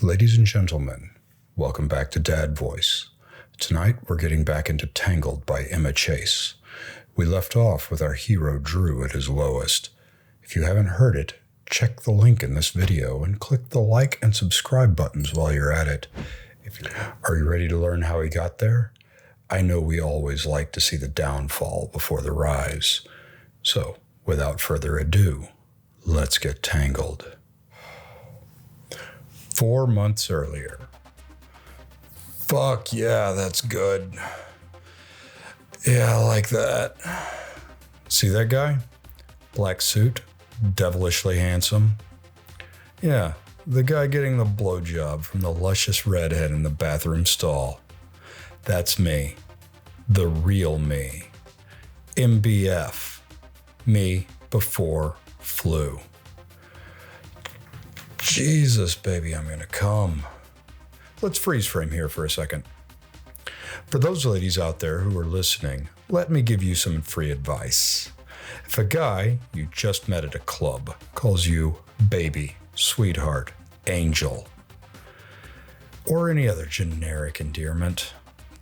Ladies and gentlemen, welcome back to Dad Voice. Tonight we're getting back into Tangled by Emma Chase. We left off with our hero Drew at his lowest. If you haven't heard it, check the link in this video and click the like and subscribe buttons while you're at it. Are you ready to learn how he got there? I know we always like to see the downfall before the rise. So, without further ado, let's get tangled. 4 months earlier. Fuck yeah, that's good. Yeah, I like that. See that guy? Black suit, devilishly handsome. Yeah, the guy getting the blowjob from the luscious redhead in the bathroom stall. That's me. The real me. MBF. Me before flu. Jesus, baby, I'm gonna come. Let's freeze frame here for a second. For those ladies out there who are listening, let me give you some free advice. If a guy you just met at a club calls you baby, sweetheart, angel, or any other generic endearment,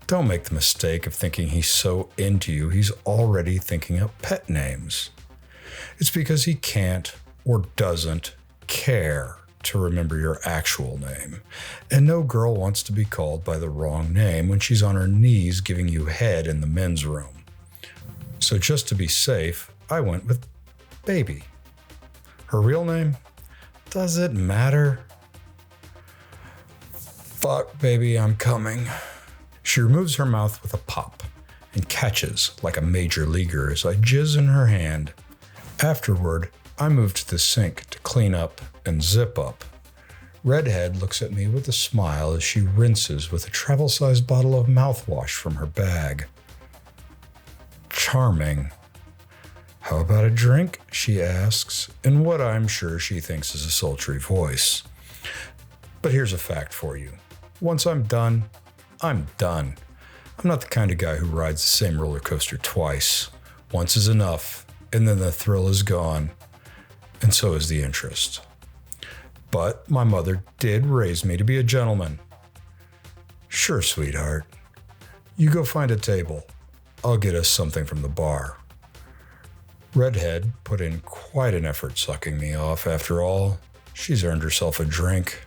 don't make the mistake of thinking he's so into you he's already thinking up pet names. It's because he can't or doesn't care to remember your actual name. And no girl wants to be called by the wrong name when she's on her knees giving you head in the men's room. So just to be safe, I went with Baby. Her real name? Does it matter? Fuck, baby, I'm coming. She removes her mouth with a pop and catches like a major leaguer as I jizz in her hand. Afterward, I move to the sink to clean up and zip up. Redhead looks at me with a smile as she rinses with a travel-sized bottle of mouthwash from her bag. Charming. How about a drink? She asks, in what I'm sure she thinks is a sultry voice. But here's a fact for you. Once I'm done, I'm done. I'm not the kind of guy who rides the same roller coaster twice. Once is enough, and then the thrill is gone. And so is the interest. But my mother did raise me to be a gentleman. Sure, sweetheart. You go find a table. I'll get us something from the bar. Redhead put in quite an effort sucking me off. After all, she's earned herself a drink.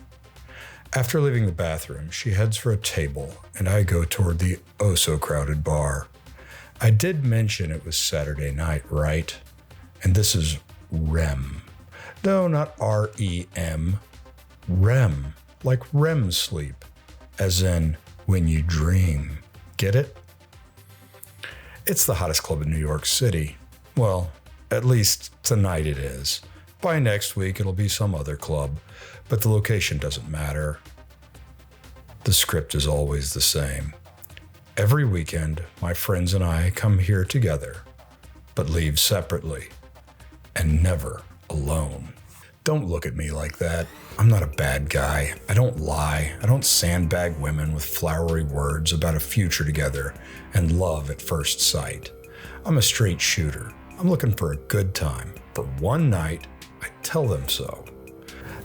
After leaving the bathroom, she heads for a table, and I go toward the oh-so-crowded bar. I did mention it was Saturday night, right? And this is REM. No, not R-E-M. REM, like REM sleep, as in when you dream. Get it? It's the hottest club in New York City. Well, at least tonight it is. By next week, it'll be some other club, but the location doesn't matter. The script is always the same. Every weekend, my friends and I come here together, but leave separately, and never alone. Don't look at me like that. I'm not a bad guy. I don't lie. I don't sandbag women with flowery words about a future together and love at first sight. I'm a straight shooter. I'm looking for a good time. For one night, I tell them so.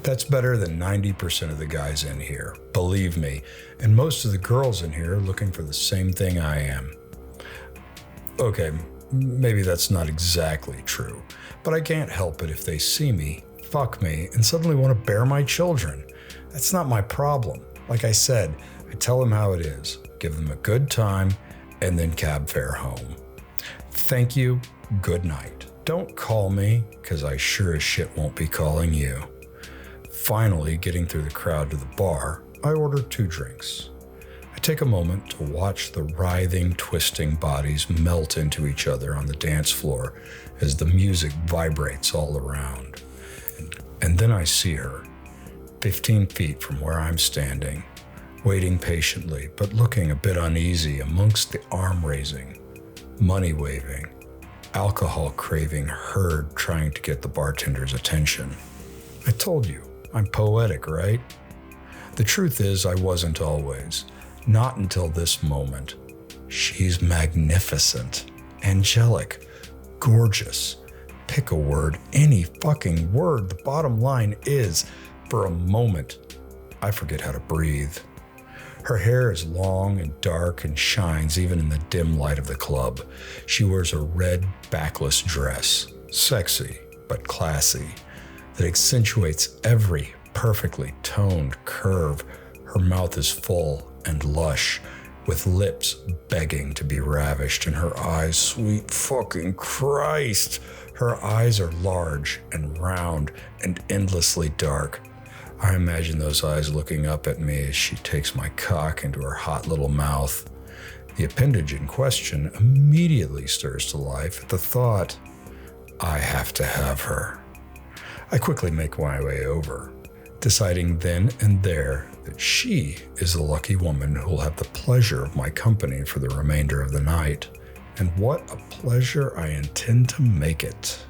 That's better than 90% of the guys in here, believe me, and most of the girls in here are looking for the same thing I am. Okay, maybe that's not exactly true, but I can't help it if they see me, fuck me, and suddenly want to bear my children. That's not my problem. Like I said, I tell them how it is, give them a good time, and then cab fare home. Thank you, good night. Don't call me, because I sure as shit won't be calling you. Finally, getting through the crowd to the bar, I order 2 drinks. I take a moment to watch the writhing, twisting bodies melt into each other on the dance floor as the music vibrates all around. And then I see her, 15 feet from where I'm standing, waiting patiently, but looking a bit uneasy amongst the arm-raising, money-waving, alcohol-craving herd trying to get the bartender's attention. I told you, I'm poetic, right? The truth is, I wasn't always. Not until this moment. She's magnificent, angelic, gorgeous. Pick a word, any fucking word. The bottom line is, for a moment, I forget how to breathe. Her hair is long and dark and shines even in the dim light of the club. She wears a red backless dress, sexy but classy, that accentuates every perfectly toned curve. Her mouth is full and lush, with lips begging to be ravished, and her eyes, sweet fucking Christ, her eyes are large and round and endlessly dark. I imagine those eyes looking up at me as she takes my cock into her hot little mouth. The appendage in question immediately stirs to life at the thought, I have to have her. I quickly make my way over, deciding then and there that she is the lucky woman who will have the pleasure of my company for the remainder of the night. And what a pleasure I intend to make it.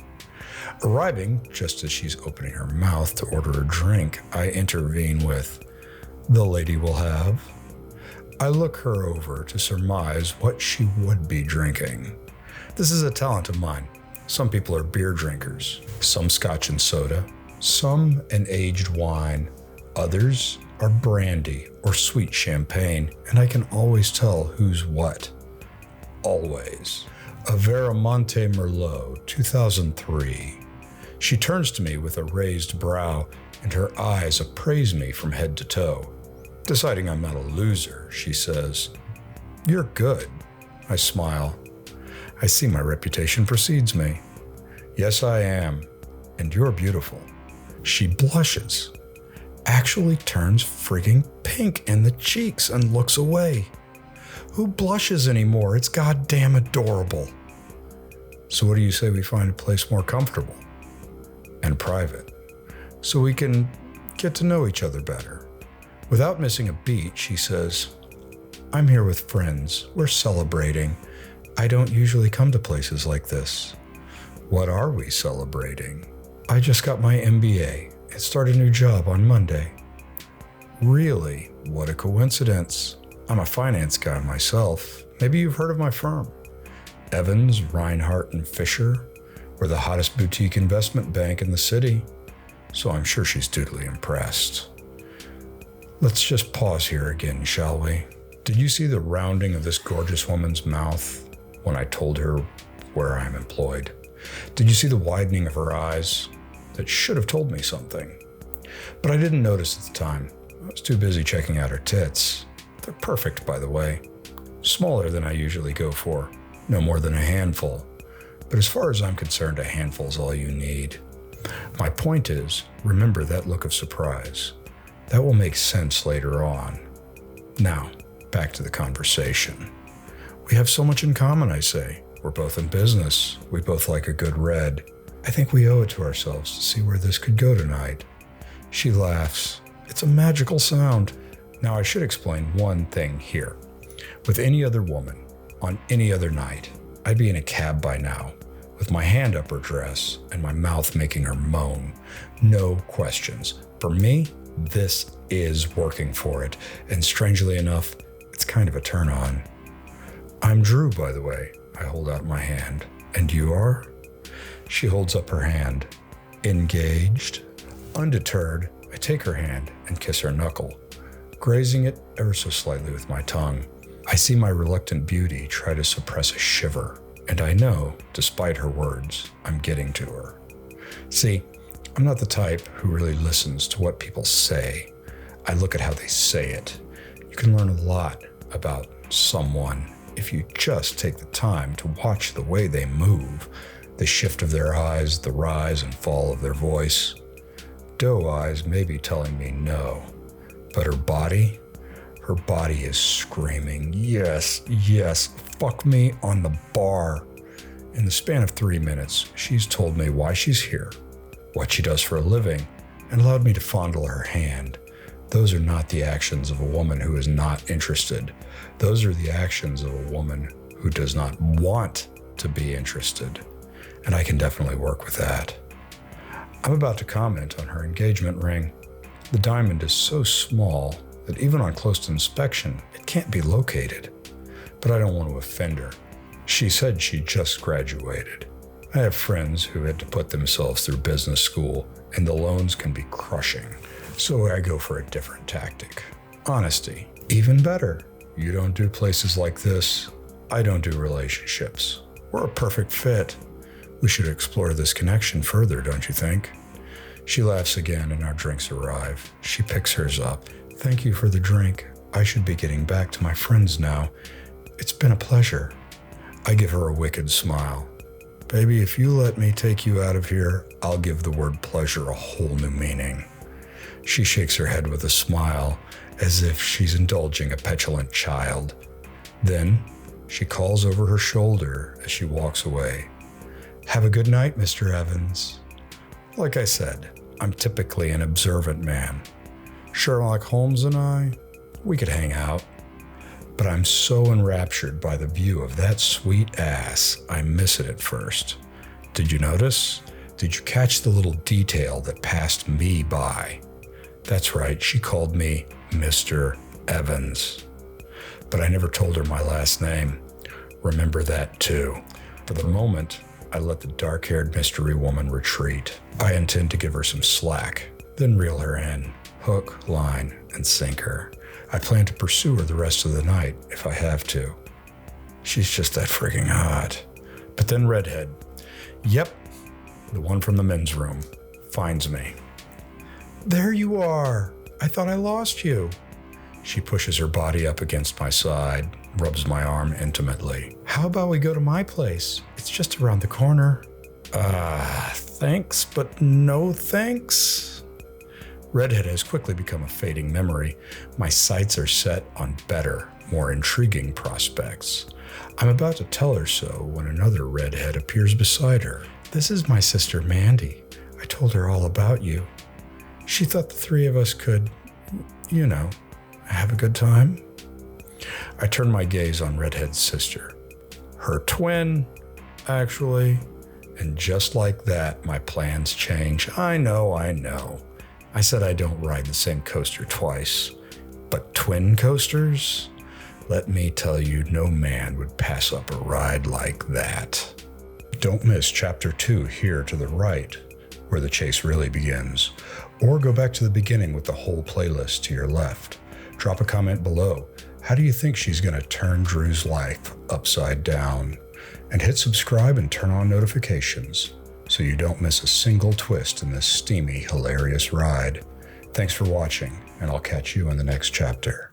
Arriving just as she's opening her mouth to order a drink, I intervene with, "The lady will have." I look her over to surmise what she would be drinking. This is a talent of mine. Some people are beer drinkers, some scotch and soda, some an aged wine, others are brandy or sweet champagne, and I can always tell who's what. Always. A Veramonte Merlot, 2003. She turns to me with a raised brow, and her eyes appraise me from head to toe. Deciding I'm not a loser, she says, "You're good." I smile. I see my reputation precedes me. "Yes, I am, and you're beautiful." She blushes, actually turns frigging pink in the cheeks and looks away. Who blushes anymore? It's goddamn adorable. "So what do you say we find a place more comfortable and private, so we can get to know each other better?" Without missing a beat, she says, "I'm here with friends. We're celebrating. I don't usually come to places like this." "What are we celebrating?" "I just got my MBA and start a new job on Monday." "Really? What a coincidence. I'm a finance guy myself. Maybe you've heard of my firm. Evans, Reinhardt, and Fisher. We're the hottest boutique investment bank in the city." So I'm sure she's duly impressed. Let's just pause here again, shall we? Did you see the rounding of this gorgeous woman's mouth when I told her where I'm employed? Did you see the widening of her eyes? That should have told me something. But I didn't notice at the time. I was too busy checking out her tits. They're perfect, by the way. Smaller than I usually go for. No more than a handful. But as far as I'm concerned, a handful's all you need. My point is, remember that look of surprise. That will make sense later on. Now, back to the conversation. We have so much in common, I say. We're both in business. We both like a good read. I think we owe it to ourselves to see where this could go tonight. She laughs. It's a magical sound. Now, I should explain one thing here. With any other woman, on any other night, I'd be in a cab by now, with my hand up her dress and my mouth making her moan. No questions. For me, this is working for it, and strangely enough, it's kind of a turn on. "I'm Drew, by the way." I hold out my hand. "And you are?" She holds up her hand. "Engaged?" Undeterred, I take her hand and kiss her knuckle, grazing it ever so slightly with my tongue. I see my reluctant beauty try to suppress a shiver, and I know, despite her words, I'm getting to her. See, I'm not the type who really listens to what people say. I look at how they say it. You can learn a lot about someone if you just take the time to watch the way they move, the shift of their eyes, the rise and fall of their voice. Doe eyes may be telling me no, but her body is screaming, yes, yes, fuck me on the bar. In the span of 3 minutes, she's told me why she's here, what she does for a living, and allowed me to fondle her hand. Those are not the actions of a woman who is not interested. Those are the actions of a woman who does not want to be interested. And I can definitely work with that. I'm about to comment on her engagement ring. The diamond is so small that even on close inspection, it can't be located. But I don't want to offend her. She said she just graduated. I have friends who had to put themselves through business school, and the loans can be crushing. So I go for a different tactic. Honesty. Even better. You don't do places like this. I don't do relationships. We're a perfect fit. We should explore this connection further, don't you think? She laughs again and our drinks arrive. She picks hers up. Thank you for the drink. I should be getting back to my friends now. It's been a pleasure. I give her a wicked smile. Baby, if you let me take you out of here, I'll give the word pleasure a whole new meaning. She shakes her head with a smile, as if she's indulging a petulant child. Then, she calls over her shoulder as she walks away. Have a good night, Mr. Evans. Like I said, I'm typically an observant man. Sherlock Holmes and I, we could hang out. But I'm so enraptured by the view of that sweet ass, I miss it at first. Did you notice? Did you catch the little detail that passed me by? That's right, she called me Mr. Evans. But I never told her my last name. Remember that too. For the moment, I let the dark-haired mystery woman retreat. I intend to give her some slack, then reel her in. Hook, line, and sinker. I plan to pursue her the rest of the night if I have to. She's just that frigging hot. But then Redhead, yep, the one from the men's room, finds me. There you are. I thought I lost you. She pushes her body up against my side, rubs my arm intimately. How about we go to my place? It's just around the corner. Thanks, but no thanks. Redhead has quickly become a fading memory. My sights are set on better, more intriguing prospects. I'm about to tell her so when another redhead appears beside her. This is my sister Mandy. I told her all about you. She thought the three of us could, have a good time. I turn my gaze on Redhead's sister. Her twin, actually. And just like that, my plans change. I know. I said I don't ride the same coaster twice. But twin coasters? Let me tell you, no man would pass up a ride like that. Don't miss Chapter 2 here to the right, where the chase really begins. Or go back to the beginning with the whole playlist to your left. Drop a comment below. How do you think she's going to turn Drew's life upside down? And hit subscribe and turn on notifications so you don't miss a single twist in this steamy, hilarious ride. Thanks for watching, and I'll catch you in the next chapter.